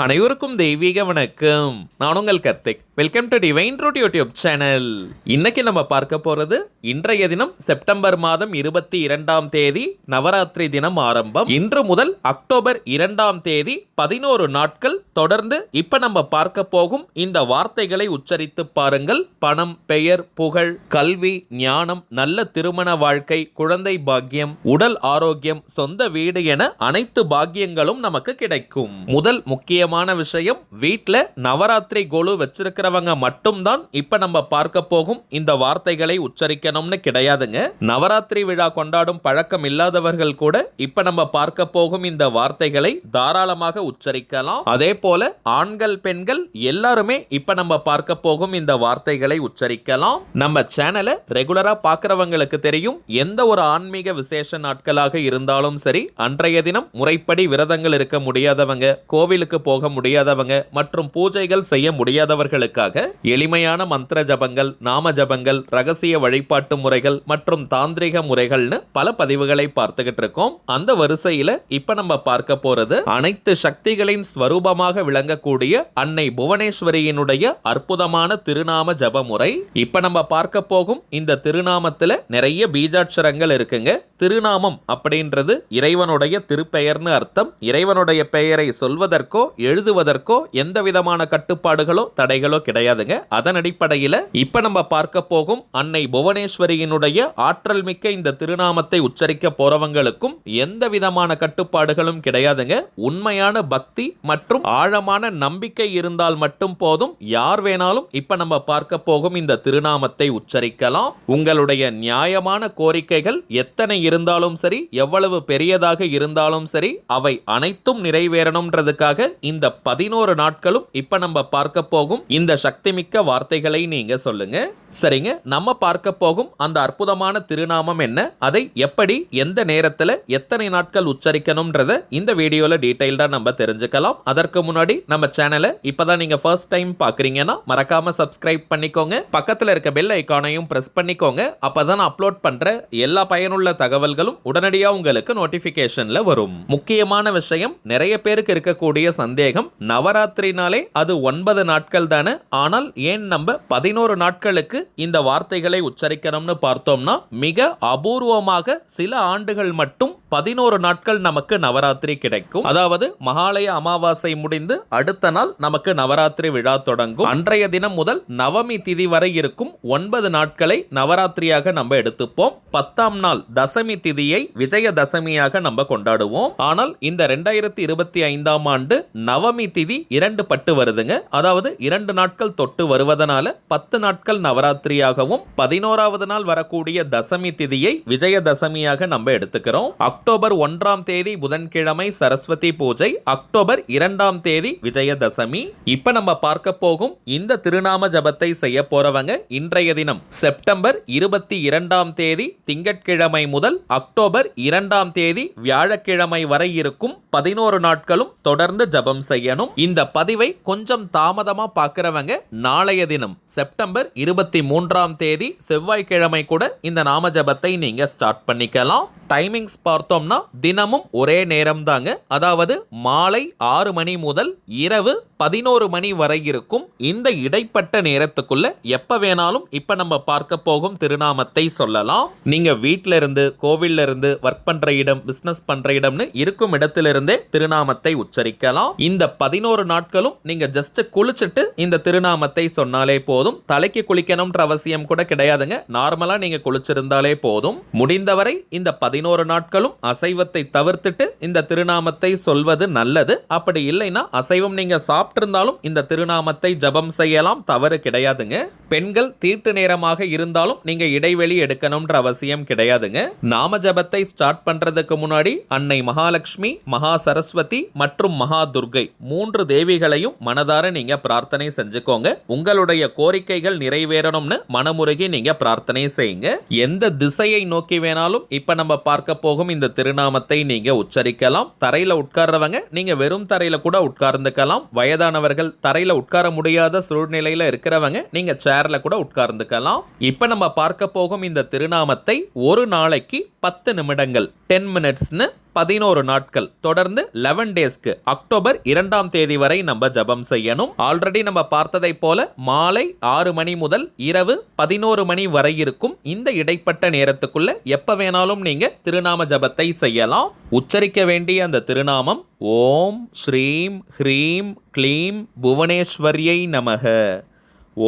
அனைவருக்கும் தெய்வீக வணக்கம். நான் உங்கள் Karthik. Welcome to Divine Root YouTube channel. இன்னைக்கு நம்ம பார்க்க போறது இன்றைய தினம் செப்டம்பர் மாதம் 22ஆம் தேதி நவராத்திரி தினம் ஆரம்பம். இன்று முதல் அக்டோபர் 2ஆம் தேதி 11 நாட்கள் தொடர்ந்து இப்ப நம்ம பார்க்க போகும் இந்த வார்த்தைகளை உச்சரித்து பாருங்கள். பணம், பெயர், புகழ், கல்வி, ஞானம், நல்ல திருமண வாழ்க்கை, குழந்தை பாக்கியம், உடல் ஆரோக்கியம், சொந்த வீடு என அனைத்து பாக்கியங்களும் நமக்கு கிடைக்கும். முதல் முக்கியமான விஷயம், வீட்ல நவராத்திரி கோலு வச்சிருக்கிறவங்க மட்டும்தான் இப்ப நம்ம பார்க்க போகும் இந்த வார்த்தைகளை உச்சரிக்கணும்னு கிடையாதுங்க. நவராத்திரி விழா கொண்டாடும் பழக்கம் இல்லாதவர்கள் கூட இப்ப நம்ம பார்க்க போகும் இந்த வார்த்தைகளை தாராளமாக உச்சரிக்கலாம். அதே போல ஆண்கள், பெண்கள் எல்லாருமே இப்ப நம்ம பார்க்க போகும் இந்த வார்த்தைகளை உச்சரிக்கலாம். நம்ம சேனலை ரெகுலரா பார்க்கிறவங்களுக்கு தெரியும், எந்த ஒரு ஆன்மீக விசேஷ நாட்களாக இருந்தாலும் சரி, அன்றைய தினம் முறைப்படி விரதங்கள் இருக்க முடியாதவங்க, கோவிலுக்கு போக முடியாதவங்க மற்றும் பூஜைகள் செய்ய முடியாதவர்களுக்காக எளிமையான மந்திர ஜபங்கள், நாம ஜபங்கள், ரகசிய வழிபாட்டு முறைகள் மற்றும் தாந்திரிக முறைகள்னு பல பதிவுகளை பார்த்துக்கிட்டு இருக்கோம். அந்த வரிசையில இப்ப நம்ம பார்க்க போறது அனைத்து சக்திகளின் ஸ்வரூபமாக விளங்கக்கூடிய அன்னை புவனேஸ்வரியினுடைய அற்புதமான திருநாம ஜப முறை. இப்ப நம்ம பார்க்க போகும் இந்த திருநாமத்துல நிறைய பீஜாட்சரங்கள் இருக்குங்க. திருநாமம் அப்படின்றது இறைவனுடைய திருப்பெயர்னு அர்த்தம். இறைவனுடைய பெயரை சொல்வதற்கோ எழுதுவதற்கோ எந்த விதமான கட்டுப்பாடுகளோ தடைகளோ கிடையாதுங்க. அதன் அடிப்படையில் இப்ப நம்ம பார்க்க போகும் அன்னை புவனேஸ்வரியினுடைய ஆற்றல் மிக்க இந்த திருநாமத்தை உச்சரிக்க போறவங்களுக்கும் எந்த விதமான கட்டுப்பாடுகளும் கிடையாதுங்க. உண்மையான பக்தி மற்றும் ஆழமான நம்பிக்கை இருந்தால் மட்டும் போதும், யார் வேணாலும் இப்ப நம்ம பார்க்க போகும் இந்த திருநாமத்தை உச்சரிக்கலாம். உங்களுடைய நியாயமான கோரிக்கைகள் எத்தனை இருந்தாலும் சரி, எவ்வளவு பெரியதாக இருந்தாலும் சரி, அவை அனைத்தும் நிறைவேறணும்ன்றதுக்காக இந்த 11 நாட்களும் இப்ப நம்ம பார்க்க போகும் இந்த சக்தி மிக்க வார்த்தைகளை நீங்க சொல்லுங்க. சரிங்க, நம்ம பார்க்க போகும் அந்த அற்புதமான திருநாமம் என்ன, அதை எப்படி, எந்த நேரத்தில், எத்தனை நாட்கள் உச்சரிக்கணும்ன்றத இந்த வீடியோல டீடைல்டா நம்ம தெரிஞ்சுக்கலாம். அதற்கு முன்னாடி நம்ம சேனலை இப்பதான் நீங்க ஃபர்ஸ்ட் டைம் பாக்குறீங்கன்னா மறக்காம சப்ஸ்கிரைப் பண்ணிக்கோங்க. பக்கத்துல இருக்க பெல் ஐகானையும் பிரஸ் பண்ணிக்கோங்க. அப்பதான் அப்லோட் பண்ற எல்லா பயனுள்ள தகவல்களும் உடனடியாக உங்களுக்கு நோட்டிபிகேஷன்ல வரும். முக்கியமான விஷயம், நிறைய பேருக்கு இருக்கக்கூடிய சந்தேகம், நவராத்திரினாலே அது 9 நாட்கள் தானே, ஆனால் ஏன் நம்ம 11 நாட்களுக்கு இந்த வார்த்தைகளை உச்சரிக்கணும்னு பார்த்தோம்னா, மிக அபூர்வமாக சில ஆண்டுகள் மட்டும் 11 நாட்கள் நமக்கு நவராத்திரி கிடைக்கும். அதாவது மகாலய அமாவாசை முடிந்து அடுத்த நாள் நமக்கு நவராத்திரி விழா தொடங்கும். அன்றைய தினம் முதல் நவமி திதி வரை இருக்கும் 9 நாட்களை நவராத்திரியாக நம்ம எடுத்துப்போம். 10ஆம் நாள் தசமி திதியை விஜயதசமியாக நம்ம கொண்டாடுவோம். ஆனால் இந்த 2025ஆம் ஆண்டு நவமி திதி 2 பட்டு வருதுங்க. அதாவது 2 நாட்கள் தொட்டு வருவதனால 10 நாட்கள் நவராத்திரியாகவும் 11ஆவது நாள் வரக்கூடிய தசமி திதியை விஜயதசமியாக நம்ம எடுத்துக்கிறோம். அக்டோபர் 1ஆம் தேதி புதன்கிழமை சரஸ்வதி பூஜை, அக்டோபர் 2ஆம் தேதி விஜயதசமி. இப்ப நம்ம பார்க்க போகும் இந்த திருநாம ஜபத்தை செய்ய போறவங்க இன்றைய தினம் செப்டம்பர் 22ஆம் தேதி திங்கட்கிழமை முதல் அக்டோபர் 2ஆம் தேதி வியாழக்கிழமை வரை இருக்கும் 11 நாட்களும் தொடர்ந்து ஜபம் செய்யணும். இந்த பதிவை கொஞ்சம் தாமதமா பார்க்கிறவங்க நாளைய தினம் செப்டம்பர் 23ஆம் தேதி செவ்வாய்க்கிழமை கூட இந்த நாம ஜபத்தை நீங்க ஸ்டார்ட் பண்ணிக்கலாம். டைமிங்ஸ் பார்த்தோம்னா தினமும் ஒரே நேரம் தாங்க. அதாவது மாலை 6 மணி முதல் இரவு 11 மணி வரை இருக்கும். இந்த இடைப்பட்ட நேரத்துக்குள்ள எப்ப வேணாலும் இப்ப நம்ம பார்க்க போகும் திருநாமத்தை சொல்லலாம். நீங்க வீட்ல இருந்து, கோவில்ல இருந்து, ஒர்க் பண்ற இடம், பிசினஸ் பண்ற இடம்னு இருக்கும் இடத்திலிருந்தே திருநாமத்தை உச்சரிக்கலாம். இந்த 11 நாட்களும் நீங்க ஜஸ்ட் குளிச்சுட்டு இந்த திருநாமத்தை சொன்னாலே போதும். தலைக்கு குளிக்கணும்ன்ற அவசியம் கூட கிடையாதுங்க. நார்மலா நீங்க குளிச்சிருந்தாலே போதும். முடிந்தவரை இந்த 11 நாட்களும் அசைவத்தை தவிர்த்துட்டு இந்த திருநாமத்தை சொல்வது நல்லது. அப்படி இல்லைன்னா அசைவம் நீங்க சாப்பிட்டிருந்தாலும் இந்த திருநாமத்தை ஜபம் செய்யலாம், தவறு கிடையாதுங்க. பெண்கள் தீட்டு நேரமாக இருந்தாலும் நீங்க இடைவெளி எடுக்கணும்ன்ற அவசியம் கிடையாதுங்க. நாம ஜபத்தை ஸ்டார்ட் பண்றதுக்கு முன்னாடி அன்னை மகாலட்சுமி, மகா சரஸ்வதி மற்றும் மகா துர்கை 3 தேவிகளையும் மனதார நீங்க பிரார்த்தனை செஞ்சுக்கோங்க. உங்களுடைய கோரிக்கைகள் நிறைவேறணும்னு மனமுருகி நீங்க பிரார்த்தனை செய்யுங்க. எந்த திசையை நோக்கி வேணாலும் இப்ப நம்ம பார்க்க போகும் இந்த திருநாமத்தை நீங்க உச்சரிக்கலாம். தரையில உட்கார்றவங்க நீங்க வெறும் தரையில கூட உட்கார்ந்துக்கலாம். வயதானவர்கள், தரையில உட்கார முடியாத சூழ்நிலையில இருக்கிறவங்க நீங்க சேர் சேர்ல கூட உட்கார்ந்துக்கலாம். இப்ப நம்ம பார்க்க போகும் இந்த திருநாமத்தை ஒரு நாளைக்கு 10 நிமிடங்கள் 10 மினிட்ஸ்னு 11 நாட்கள் தொடர்ந்து 11 டேஸ்க்கு அக்டோபர் 2ஆம் தேதி வரை நம்ம ஜபம் செய்யணும். ஆல்ரெடி நம்ம பார்த்ததை போல மாலை 6 மணி முதல் இரவு 11 மணி வரை இருக்கும் இந்த இடைப்பட்ட நேரத்துக்குள்ள எப்ப வேணாலும் நீங்க திருநாம ஜபத்தை செய்யலாம். உச்சரிக்க வேண்டிய அந்த திருநாமம் ஓம் ஸ்ரீம் ஹ்ரீம் க்ளீம் புவனேஸ்வரியை நமக.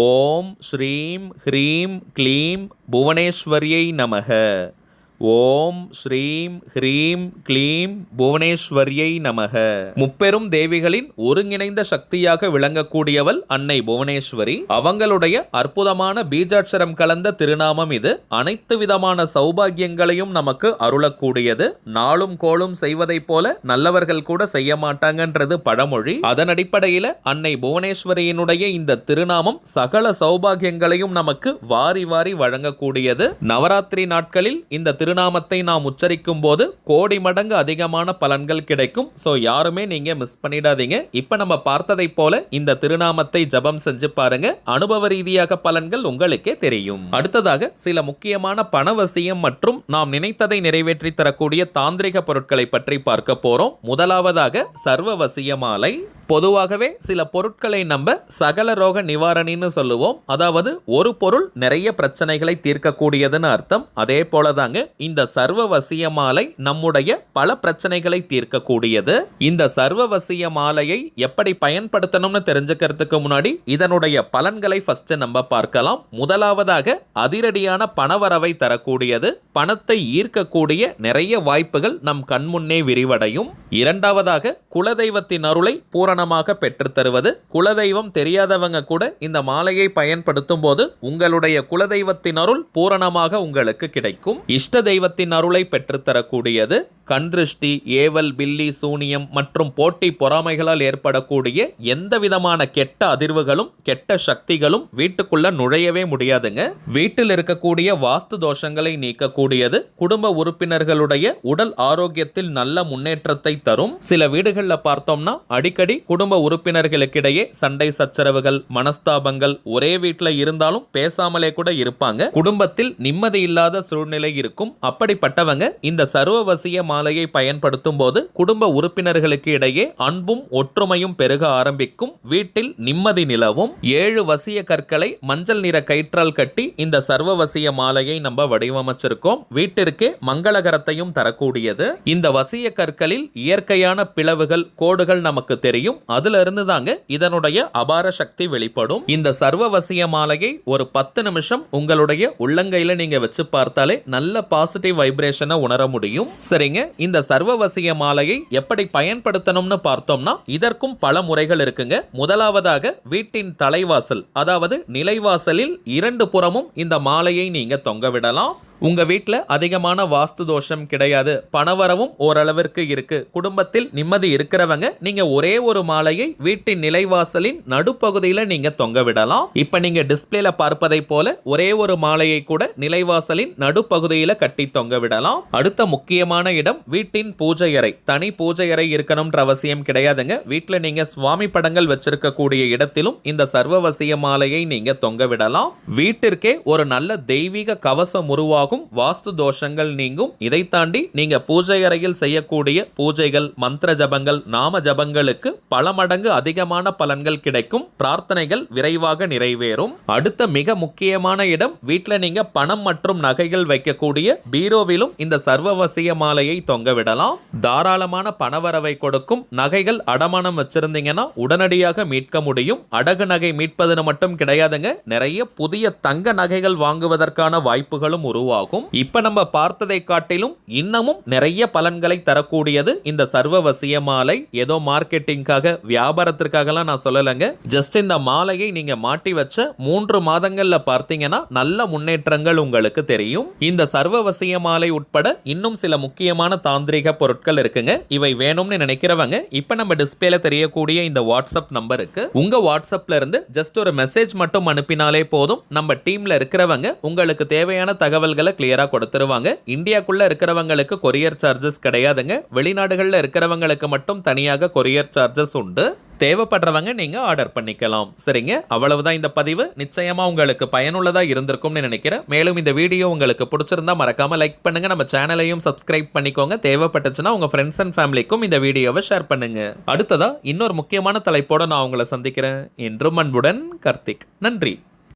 ஓம் ஸ்ரீம் ஹ்ரீம் க்ளீம் புவனேஸ்வரியை நமக. ஓம் ஸ்ரீம் ஹ்ரீம் க்ளீம் புவனேஸ்வரியை நமக. முப்பெரும் தேவிகளின் ஒருங்கிணைந்த சக்தியாக விளங்கக்கூடியவள் அன்னை புவனேஸ்வரி. அவங்களுடைய அற்புதமான பீஜாட்சரம் கலந்த திருநாமம் இது. அனைத்து விதமான சௌபாகியங்களையும் நமக்கு அருளக்கூடியது. நாளும் கோளும் செய்வதைப் போல நல்லவர்கள் கூட செய்ய மாட்டாங்கன்றது பழமொழி. அதன் அடிப்படையில் அன்னை புவனேஸ்வரியினுடைய இந்த திருநாமம் சகல சௌபாகியங்களையும் நமக்கு வாரி வாரி வழங்கக்கூடியது. நவராத்திரி நாட்களில் இந்த திருநாமத்தை நாம் உச்சரிக்கும் போது கோடி மடங்கு அதிகமான பலன்கள் கிடைக்கும். சோ யாருமே நீங்க மிஸ் பண்ணிடாதீங்க. இப்ப நம்ம பார்த்ததை போல இந்த திருநாமத்தை ஜபம் செஞ்சு பாருங்க. அனுபவ ரீதியாக பலன்கள் உங்களுக்கே தெரியும். அடுத்ததாக சில முக்கியமான பணவசியம் மற்றும் நாம் நினைத்ததை நிறைவேற்றி தரக்கூடிய தாந்திரிக பொருட்களை பற்றி பார்க்க போறோம். முதலாவதாக சர்வவசிய மாலை. பொதுவாகவே சில பொருட்களை நம்ம சகல ரோக நிவாரணின்னு சொல்லுவோம். அதாவது ஒரு பொருள் நிறைய பிரச்சனைகளை தீர்க்கக்கூடியதுன்னு அர்த்தம். அதே போலதாங்க இந்த சர்வவசிய மாலை நம்முடைய பல பிரச்சனைகளை தீர்க்கக்கூடியது. இந்த சர்வவசிய மாலையை எப்படி பயன்படுத்தணும்னு தெரிஞ்சுக்கிறதுக்கு முன்னாடி இதனுடைய பலன்களை ஃபர்ஸ்ட் நம்ம பார்க்கலாம். முதலாவதாக அதிரடியான பணவரவை தரக்கூடியது. பணத்தை ஈர்க்கக்கூடிய நிறைய வாய்ப்புகள் நம் கண்முன்னே விரிவடையும். இரண்டாவதாக குலதெய்வத்தின் அருளை பூரணமாக பெற்றுத் தருவது. குலதெய்வம் தெரியாதவங்க கூட இந்த மாலையை பயன்படுத்தும் போது உங்களுடைய குலதெய்வத்தின் அருள் பூரணமாக உங்களுக்கு கிடைக்கும். இஷ்ட தெய்வத்தின் அருளை பெற்றுத்தரக்கூடியது. கண் திருஷ்டி, ஏவல், பில்லி, சூனியம் மற்றும் போட்டி பொறாமைகளால் ஏற்படக்கூடிய எந்த விதமான கெட்ட அதிர்வுகளும் கெட்ட சக்திகளும் வீட்டுக்குள்ள நுழையவே முடியாதுங்க. வீட்டில் இருக்கக்கூடிய வாஸ்து தோஷங்களை நீக்கக்கூடியது. குடும்ப உறுப்பினர்களுடைய உடல் ஆரோக்கியத்தில் நல்ல முன்னேற்றத்தை தரும். சில வீடுகள்ல பார்த்தோம்னா அடிக்கடி குடும்ப உறுப்பினர்களுக்கிடையே சண்டை சச்சரவுகள், மனஸ்தாபங்கள் ஒரே வீட்டில் இருந்தாலும் பேசாமலே கூட இருப்பாங்க. குடும்பத்தில் நிம்மதி இல்லாத சூழ்நிலை இருக்கும். அப்படிப்பட்டவங்க இந்த சர்வவசிய மாலையை பயன்படுத்தும் போது குடும்ப உறுப்பினர்களுக்கு இடையே அன்பும் ஒற்றுமையும் பெருக ஆரம்பிக்கும். வீட்டில் நிம்மதி நிலவும். 7 வசிய கற்களை மஞ்சள் நிற கயிற்றால் கட்டி இந்த சர்வவசிய மாலையை நம்ம வடிவமைச்சிருக்கோம். வீட்டிற்கு மங்களகரத்தையும் தரக்கூடியது. இந்த வசிய கற்களில் இயற்கையான பிளவுகள், கோடுகள் நமக்கு தெரியும். அதுல இருந்து தாங்க இதனுடைய அபார சக்தி வெளிப்படும். இந்த சர்வவசிய மாலையை ஒரு 10 நிமிஷம் உங்களுடைய உள்ளங்கையில நீங்க வச்சு பார்த்தாலே நல்ல பாசிட்டிவ் வைப்ரேஷனை உணர முடியும். சரிங்க, இந்த சர்வவசிய மாலையை எப்படி பயன்படுத்தணும்னு பார்த்தோம்னா இதற்கும் பல முறைகள் இருக்குங்க. முதலாவதாக வீட்டின் தலைவாசல், அதாவது நிலைவாசலில் 2 புறமும் இந்த மாலையை நீங்க தொங்க விடலாம். உங்க வீட்டில் அதிகமான வாஸ்து தோஷம் கிடையாது, பணவரவும் ஓரளவிற்கு இருக்கு, குடும்பத்தில் நிம்மதி இருக்கிறவங்க நீங்க ஒரே ஒரு மாலையை வீட்டின் நிலைவாசலின் நடுப்பகுதியில் நீங்க தொங்க விடலாம். இப்ப நீங்க டிஸ்பிளேல பார்ப்பதை போல ஒரே ஒரு மாலையை கூட நிலைவாசலின் நடுப்பகுதியில் கட்டி தொங்க விடலாம். அடுத்த முக்கியமான இடம் வீட்டின் பூஜை அறை. தனி பூஜை அறை இருக்கணும்ன்ற அவசியம் கிடையாதுங்க. வீட்டில் நீங்க சுவாமி படங்கள் வச்சிருக்கக்கூடிய இடத்திலும் இந்த சர்வவசிய மாலையை நீங்க தொங்க விடலாம். வீட்டிற்கே ஒரு நல்ல தெய்வீக கவசம் உருவாகும். வாஸ்து தோஷங்கள் நீங்கும். இதை தாண்டி நீங்க பூஜை அறையில் செய்யக்கூடிய பூஜைகள், மந்திர ஜபங்கள், நாம ஜபங்களுக்கு பல மடங்கு அதிகமான பலன்கள் கிடைக்கும். பிரார்த்தனைகள் விரைவாக நிறைவேறும். அடுத்த மிக முக்கியமான இடம் வீட்டில் நீங்க பணம் மற்றும் நகைகள் வைக்கக்கூடிய பீரோவிலும் இந்த சர்வவசிய மாலையை தொங்க விடலாம். தாராளமான பணவரவை கொடுக்கும். நகைகள் அடமானம் வச்சிருந்தீங்கன்னா உடனடியாக மீட்க முடியும். அடகு நகை மீட்பதுன்னு மட்டும் கிடையாதுங்க, நிறைய புதிய தங்க நகைகள் வாங்குவதற்கான வாய்ப்புகளும் உருவாகும். இப்ப நம்ம பார்த்ததை காட்டிலும் இன்னமும் நிறைய பலன்களை தரக்கூடியது இந்த சர்வவசிய மாலை. ஏதோ மார்க்கெட்டிங்காக, வியாபாரத்திற்காகலாம் நான் சொல்லலைங்க. ஜஸ்ட் இந்த மாலையை நீங்க மாட்டி வச்ச 3 மாதங்கள்ல பார்த்தீங்கன்னா நல்ல முன்னேற்றங்கள் உங்களுக்கு தெரியும். இந்த சர்வவசிய மாலை உட்பட இன்னும் சில முக்கியமான தாந்திரிக பொருட்கள் இருக்குங்க. இவை வேணும்னு நினைக்கிறவங்க இப்ப நம்ம டிஸ்பிளேல தெரியக்கூடிய இந்த வாட்ஸ்அப் நம்பருக்கு உங்க வாட்ஸ்அப்ல இருந்து ஜஸ்ட் ஒரு மெசேஜ் மட்டும் அனுப்பினாலே போதும். நம்ம டீம்ல இருக்கிறவங்க உங்களுக்கு தேவையான தகவல்களை டீட்டெயில்ஸில் கிளியராக கொடுத்துருவாங்க. இந்தியாக்குள்ளே இருக்கிறவங்களுக்கு கொரியர் சார்ஜஸ் கிடையாதுங்க. வெளிநாடுகளில் இருக்கிறவங்களுக்கு மட்டும் தனியாக கொரியர் சார்ஜஸ் உண்டு. தேவைப்படுறவங்க நீங்க ஆர்டர் பண்ணிக்கலாம். சரிங்க, அவ்வளவுதான் இந்த பதிவு. நிச்சயமா உங்களுக்கு பயனுள்ளதா இருந்திருக்கும்னு நினைக்கிறேன். மேலும் இந்த வீடியோ உங்களுக்கு பிடிச்சிருந்தா மறக்காம லைக் பண்ணுங்க. நம்ம சேனலையும் சப்ஸ்கிரைப் பண்ணிக்கோங்க. தேவைப்பட்டுச்சுன்னா உங்க ஃப்ரெண்ட்ஸ் அண்ட் ஃபேமிலிக்கும் இந்த வீடியோவை ஷேர் பண்ணுங்க. அடுத்ததா இன்னொரு முக்கியமான தலைப்போட நான் உங்களை சந்திக்கிறேன். என்றும் அன்புடன் கார்த்திக். நன்றி.